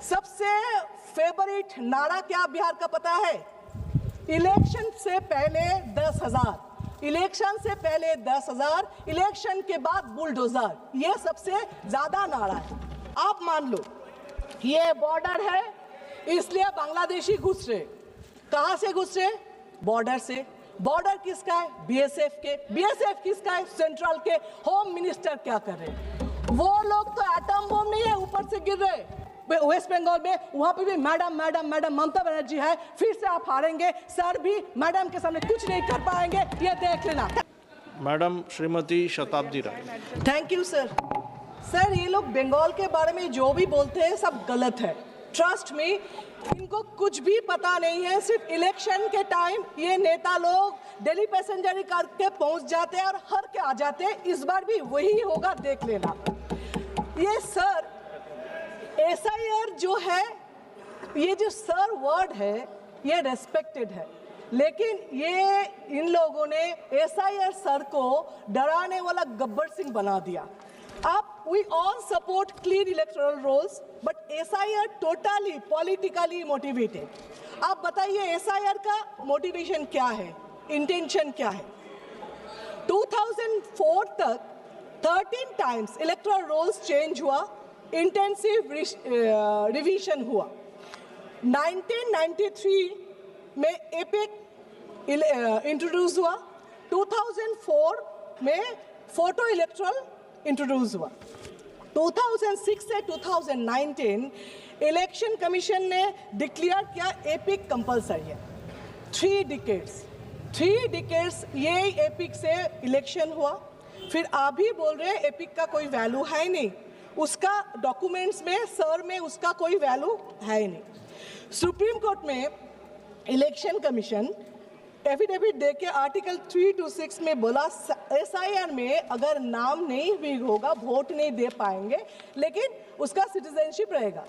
सबसे फेवरेट नारा क्या बिहार का पता है? इलेक्शन से पहले 10,000, इलेक्शन से पहले 10,000, इलेक्शन के बाद बुलडोजर, ये सबसे ज्यादा नारा है। आप मान लो ये बॉर्डर है, इसलिए बांग्लादेशी घुस रहे। कहां से घुस रहे? बॉर्डर से। बॉर्डर किसका है? बीएसएफ के। बीएसएफ किसका है? सेंट्रल के। होम मिनिस्टर क्या कर रहे? वो लोग तो एटम बम नहीं है, ऊपर से गिर रहे। वेस्ट बंगाल में वहां पे भी madam madam madam Mamata Banerjee है, फिर से आप हारेंगे। सर भी मैडम के सामने कुछ नहीं कर पाएंगे, ये देख लेना। Madam Shrimati Shatabdi Roy. Thank you sir. Sir ये लोग बंगाल के बारे में जो भी बोलते हैं सब गलत है। ट्रस्ट मी, इनको कुछ भी पता नहीं है। सिर्फ इलेक्शन के टाइम ये नेता लोग दिल्ली पैसेंजर करके पहुंच जाते हैं और हर के आ जाते हैं। इस बार भी वही होगा, देख लेना। ये सर एसआईआर जो है, ये जो सर वर्ड है ये रेस्पेक्टेड है, लेकिन ये इन लोगों ने एसआईआर सर को डराने वाला गब्बर सिंह बना दिया। अब we all support clean electoral rolls, but SIR totally politically motivated. आप बताइए SIR का मोटिवेशन क्या है, इंटेंशन क्या है? 2004 तक 13 टाइम्स इलेक्टोरल रोल्स चेंज हुआ, इंटेंसिव रिवीजन हुआ। 1993 में एपिक इंट्रोड्यूस हुआ, 2004 में फोटो इलेक्टोरल इंट्रोड्यूस हुआ। 2006 से 2019 इलेक्शन कमीशन ने डिक्लेयर किया एपिक कंपलसरी है। 3 डिकेड्स ये एपिक से इलेक्शन हुआ। फिर आप भी बोल रहे हैं एपिक का कोई वैल्यू है नहीं, उसका डॉक्यूमेंट्स में सर में उसका कोई वैल्यू है ही नहीं। सुप्रीम कोर्ट में इलेक्शन कमीशन एफिडेविट दे के आर्टिकल 326 में बोला एसआईआर में अगर नाम नहीं भी होगा, वोट नहीं दे पाएंगे, लेकिन उसका सिटीजनशिप रहेगा।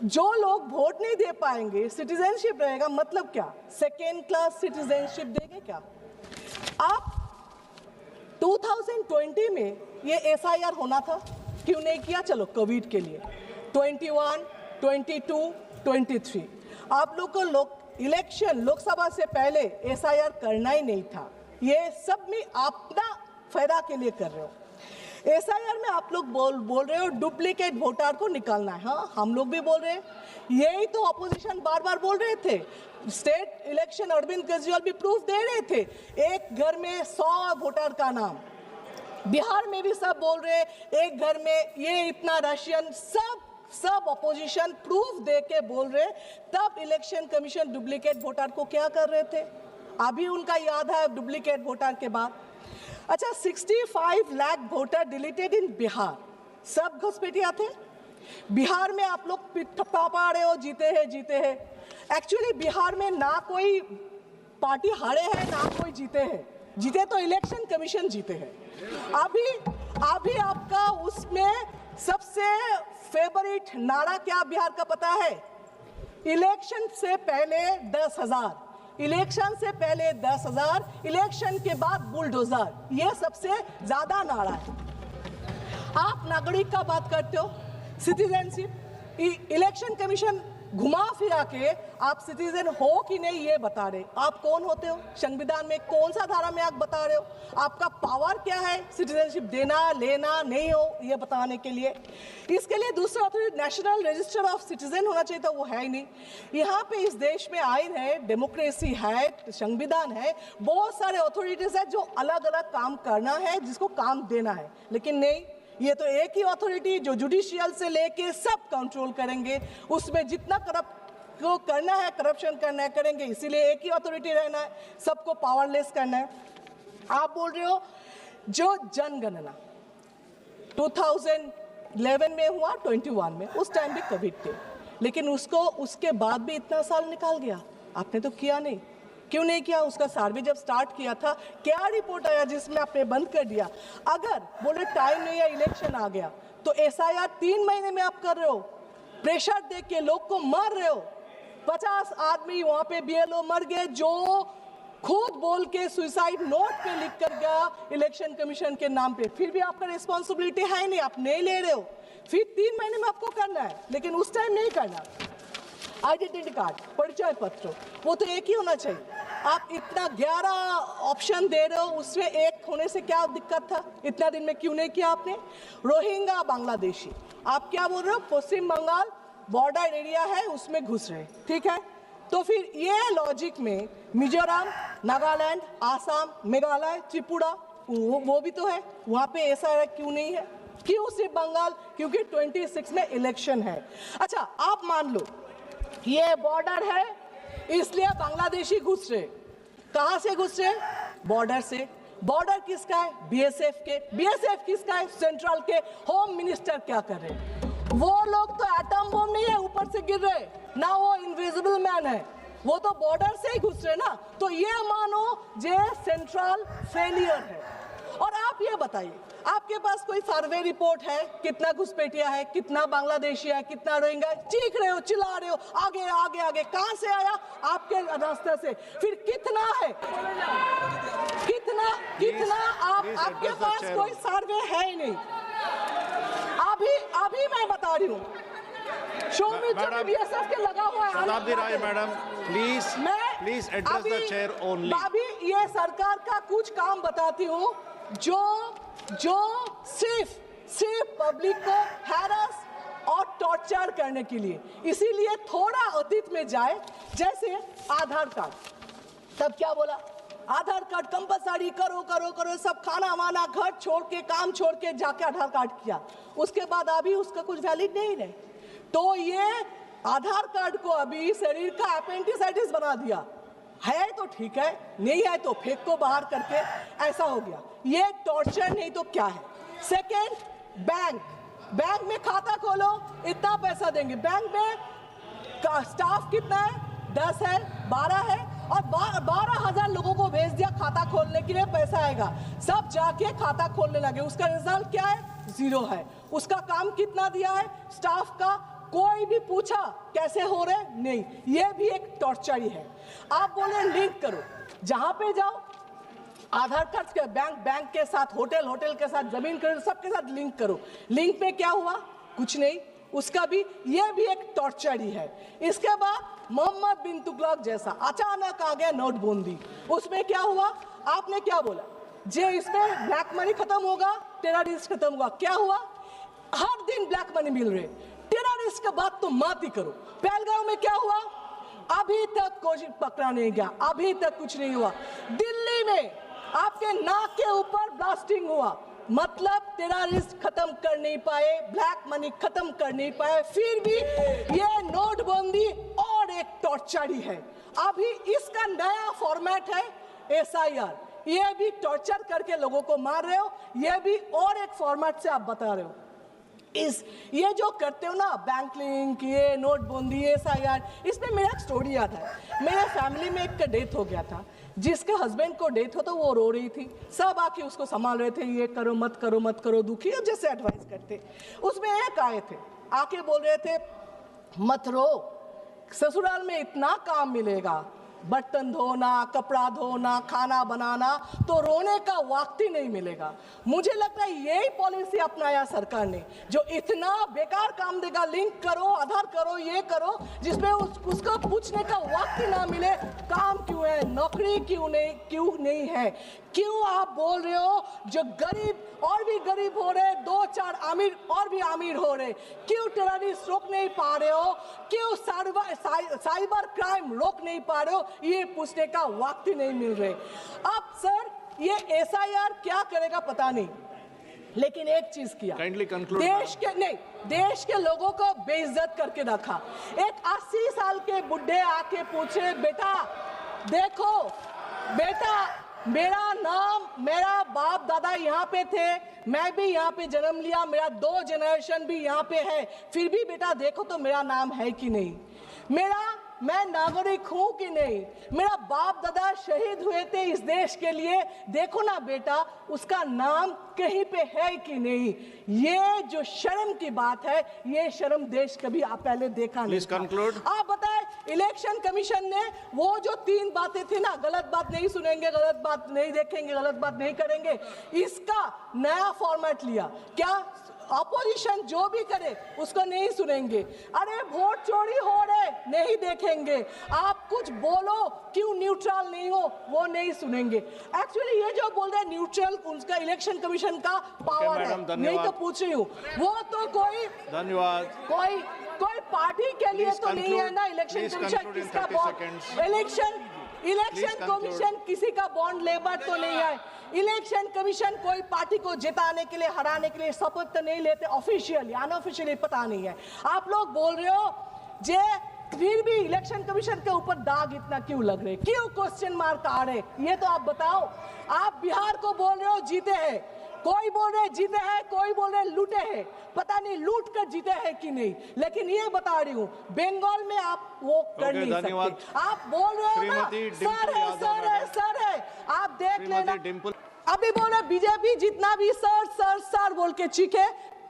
जो लोग वोट नहीं दे पाएंगे, सिटीजनशिप रहेगा, मतलब क्या? सेकेंड क्लास सिटीजनशिप देंगे क्या? आप 2020 में ये एसआईआर होना था, क्यों नहीं किया? चलो कोविड के लिए 21, 22, 23 आप लोग को इलेक्शन लोकसभा से पहले एसआईआर करना ही नहीं था। ये सब में अपना फायदा के लिए कर रहे हो। एसआईआर में आप लोग बोल रहे हो डुप्लीकेट वोटर को निकालना है। हाँ, हम लोग भी बोल रहे हैं, यही तो अपोजिशन बार बार बोल रहे थे। स्टेट इलेक्शन अरविंद केजरीवाल भी प्रूफ दे रहे थे, एक घर में 100 वोटर का नाम। बिहार में भी सब बोल रहे एक घर में ये इतना रशियन, सब अपोजिशन प्रूफ दे के बोल रहे। तब इलेक्शन कमीशन डुप्लीकेट वोटर को क्या कर रहे थे? अभी उनका याद है डुप्लीकेट वोटर के बाद। अच्छा, 65 लाख वोटर डिलीटेड इन बिहार, सब घुसपैठिया थे। बिहार में आप लोग ठप्पा पा रहे हो जीते हैं। एक्चुअली बिहार में ना कोई पार्टी हारे हैं ना कोई जीते हैं। जीते तो इलेक्शन कमीशन जीते हैं। अभी आपका उसमें सबसे फेवरेट नारा क्या बिहार का पता है? इलेक्शन से पहले 10,000, इलेक्शन से पहले 10,000, इलेक्शन के बाद बुलडोजर, ये सबसे ज्यादा नारा है। आप नागरिक का बात करते हो, सिटीजनशिप, इलेक्शन कमीशन घुमा फिरा के आप सिटीजन हो कि नहीं ये बता रहे। आप कौन होते हो? संविधान में कौन सा धारा में आप बता रहे हो? आपका पावर क्या है सिटीजनशिप देना लेना नहीं हो ये बताने के लिए? इसके लिए दूसरा authority national register of citizen होना चाहिए था, वो है ही नहीं। यहाँ पे इस देश में आइन है, डेमोक्रेसी है, संविधान है, बहुत सारे अथॉरिटीज है जो अलग अलग काम करना है, जिसको काम देना है, लेकिन नहीं, ये तो एक ही अथॉरिटी जो जुडिशियल से लेके सब कंट्रोल करेंगे। उसमें जितना करप्शन करना है करेंगे, इसीलिए एक ही अथॉरिटी रहना है, सबको पावरलेस करना है। आप बोल रहे हो जो जनगणना 2011 में हुआ, 21 में, उस टाइम भी कोविड थे, लेकिन उसके बाद भी इतना साल निकाल गया, आपने तो किया नहीं। क्यों नहीं किया? उसका सर्वे जब स्टार्ट किया था, क्या रिपोर्ट आया जिसमें आपने बंद कर दिया? अगर बोले टाइम नहीं है, इलेक्शन आ गया, तो एसआईआर 3 महीने में आप कर रहे हो, प्रेशर दे के लोग को मार रहे हो। 50 आदमी वहां पे बीएलओ मर गए जो खुद बोल के सुसाइड नोट पे लिख कर गया इलेक्शन कमीशन के नाम पे। फिर भी आपका रिस्पॉन्सिबिलिटी है नहीं, आप नहीं ले रहे हो। फिर 3 महीने में आपको करना है, लेकिन उस टाइम नहीं करना। आइडेंटिटी कार्ड, परिचय पत्र, वो तो एक ही होना चाहिए। आप इतना 11 ऑप्शन दे रहे हो, उसमें एक होने से क्या दिक्कत था? इतना दिन में क्यों नहीं किया आपने? रोहिंग्या बांग्लादेशी, आप क्या बोल रहे हो? पश्चिम बंगाल बॉर्डर एरिया है, उसमें घुस रहे, ठीक है। तो फिर ये लॉजिक में मिजोरम, नागालैंड, आसाम, मेघालय, त्रिपुरा, वो भी तो है, वहाँ पे ऐसा क्यों नहीं है? क्यों सिर्फ बंगाल? क्योंकि 26 में इलेक्शन है। अच्छा, आप मान लो ये बॉर्डर है, इसलिए बांग्लादेशी घुस रहे। कहाँ से घुस रहे? बॉर्डर से। बॉर्डर किसका है? बीएसएफ के। बीएसएफ किसका है? सेंट्रल के। होम मिनिस्टर क्या कर रहे? वो लोग तो एटम बम नहीं है ऊपर से गिर रहे ना, वो इनविजिबल मैन है, वो तो बॉर्डर से ही घुस रहे ना। तो ये मानो जे सेंट्रल फेलियर है। और आप ये बताइए, आपके पास कोई सर्वे रिपोर्ट है? कितना घुसपैठिया है, कितना बांग्लादेशी है, कितना रोहिंग्या है? चीख रहे हो, चिल्ला रहे हो, आगे आगे आगे। कहां से आया? आपके रास्ते से। फिर कितना है? कितना कितना आपके पास कोई सर्वे है ही नहीं। अभी मैं बता रही हूँ, बीएसएफ के लगा हुआ है। Shatabdi Roy madam, please address the chair only. अभी ये सरकार का कुछ काम बताती हूँ जो सिर्फ पब्लिक को हैरेस और टॉर्चर करने के लिए। इसीलिए थोड़ा अतीत में जाए, जैसे आधार कार्ड। तब क्या बोला? आधार कार्ड कंपलसरी करो करो करो, सब खाना वाना घर छोड़ के, काम छोड़ के जाके आधार कार्ड किया। उसके बाद अभी उसका कुछ वैलिड नहीं है। तो ये आधार कार्ड को अभी शरीर का अपेंडिसाइटिस बना दिया है। तो ठीक है, नहीं है तो फेंक को बाहर करके, ऐसा हो गया। ये टॉर्चर नहीं तो क्या है? सेकेंड, बैंक में खाता खोलो, इतना पैसा देंगे। बैंक में का स्टाफ कितना है? 10 है, 12 है, और 12,000 लोगों को भेज दिया खाता खोलने के लिए, पैसा आएगा। सब जाके खाता खोलने लगे, उसका रिजल्ट क्या है? 0 है। उसका काम कितना दिया है स्टाफ का? कोई भी पूछा कैसे हो रहे? नहीं। ये भी एक टॉर्चर ही है। आप बोले लिंक करो, जहां पे जाओ आधार कार्ड के बैंक के साथ, होटल के साथ, जमीन के सबके साथ लिंक करो। लिंक पे क्या हुआ? कुछ नहीं। उसका भी, ये भी एक टॉर्चर ही है। इसके बाद मोहम्मद बिन तुगलक जैसा अचानक आ गया नोटबंदी, उसमें क्या हुआ? आपने क्या बोला? जे इसमें ब्लैक मनी खत्म होगा, टेररिस्ट खत्म होगा। क्या हुआ? हर दिन ब्लैक मनी मिल रहे। टेररिस्ट का बात तो मत ही करो। पहलगाम में क्या हुआ? अभी तक कोई पकड़ा नहीं गया, अभी तक कुछ नहीं हुआ। दिल्ली में आपके नाक के ऊपर ब्लास्टिंग हुआ, मतलब टेररिस्ट खत्म कर नहीं पाए, ब्लैक मनी खत्म कर नहीं पाए। फिर भी ये नोटबंदी और एक टॉर्चर ही है। अभी इसका नया फॉर्मेट है SIR। ये भी टॉर्चर करके लोगों को मार रहे हो, ये भी और एक फॉर्मेट से आप बता रहे हो। ये जो करते हो ना, बैंक लिंक, ये नोटबंदी, SIR, इसमें मेरा एक स्टोरी याद है। मेरे फैमिली में एक का डेथ हो गया था, जिसके हस्बैंड को डेथ हो तो वो रो रही थी, सब आके उसको संभाल रहे थे, ये करो मत करो मत करो, दुखी हो जैसे एडवाइस करते। उसमें एक आए थे, आके बोल रहे थे मत रो, ससुराल में इतना काम मिलेगा, बर्तन धोना, कपड़ा धोना, खाना बनाना, तो रोने का वक्त ही नहीं मिलेगा। मुझे लगता है यही पॉलिसी अपनाया सरकार ने, जो इतना बेकार काम देगा, लिंक करो, आधार करो, ये करो, जिसमें उसको पूछने का वक्त ही ना मिले काम क्यों है, नौकरी क्यों नहीं है। क्यों आप बोल रहे हो जो गरीब और भी गरीब हो रहे, 2-4 अमीर और भी अमीर हो रहे, क्यों टेररिस्ट रोक नहीं पा रहे हो, क्यों साइबर क्राइम रोक नहीं पा रहे हो, ये पूछने का वक्त ही नहीं मिल रहे। अब सर ये SIR क्या करेगा पता नहीं, लेकिन एक चीज किया, देश के लोगों को बेइज्जत करके रखा। एक 80 साल के बुढ़े आके पूछे, बेटा देखो बेटा, मेरा नाम, मेरा बाप दादा यहाँ पे थे, मैं भी यहाँ पे जन्म लिया, मेरा 2 जनरेशन भी यहाँ पे है, फिर भी बेटा देखो तो मेरा नाम है कि नहीं, मैं नागरिक हूं कि नहीं, मेरा बाप दादा शहीद हुए थे इस देश के लिए, देखो ना बेटा उसका नाम कहीं पे है कि नहीं। ये जो शर्म की बात है, ये शर्म देश कभी पहले देखा नहीं था। आप बताएं, इलेक्शन कमीशन ने वो जो 3 बातें थी ना, गलत बात नहीं सुनेंगे, गलत बात नहीं देखेंगे, गलत बात नहीं करेंगे, इसका नया फॉर्मेट लिया। क्या अपोजिशन जो भी करे उसको नहीं सुनेंगे। अरे वोट चोरी हो रहे नहीं देखेंगे, आप कुछ बोलो क्यों न्यूट्रल नहीं हो वो नहीं सुनेंगे। एक्चुअली ये जो बोल रहे हैं न्यूट्रल, उनका इलेक्शन कमीशन का पावर है, मैडम, नहीं तो पूछ रही हूँ। वो तो कोई धन्यवाद। कोई पार्टी के लिए Please तो नहीं है ना election Please commission, conclude in किसका 30 बॉन्ड, seconds. इलेक्शन कमीशन किसी का बॉन्ड लेबर तो नहीं है। इलेक्शन कमीशन कोई पार्टी को जिताने के लिए, हराने के लिए शपथ तो नहीं लेते, ऑफिशियली अनऑफिशियली पता नहीं है। आप लोग बोल रहे हो जे फिर भी इलेक्शन कमीशन के ऊपर दाग इतना क्यों लग रहे, क्यों क्वेश्चन मार्क आ रहे, ये तो आप बताओ। आप बिहार को बोल रहे हो जीते हैं, कोई बोल रहे जीते हैं, कोई बोल रहे लूटे हैं, पता नहीं लूट कर जीते हैं कि नहीं। लेकिन ये बता रही हूँ बंगाल में आप वो कर नहीं सकते। आप बोल रहे हो ना सर है, आप देख लेना। अभी बोले बीजेपी जितना भी सर बोल के चीखे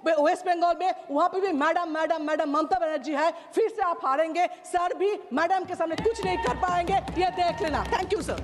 वेस्ट बंगाल में, वहां पे भी मैडम ममता बनर्जी है, फिर से आप हारेंगे। सर भी मैडम के सामने कुछ नहीं कर पाएंगे, ये देख लेना। Thank you sir.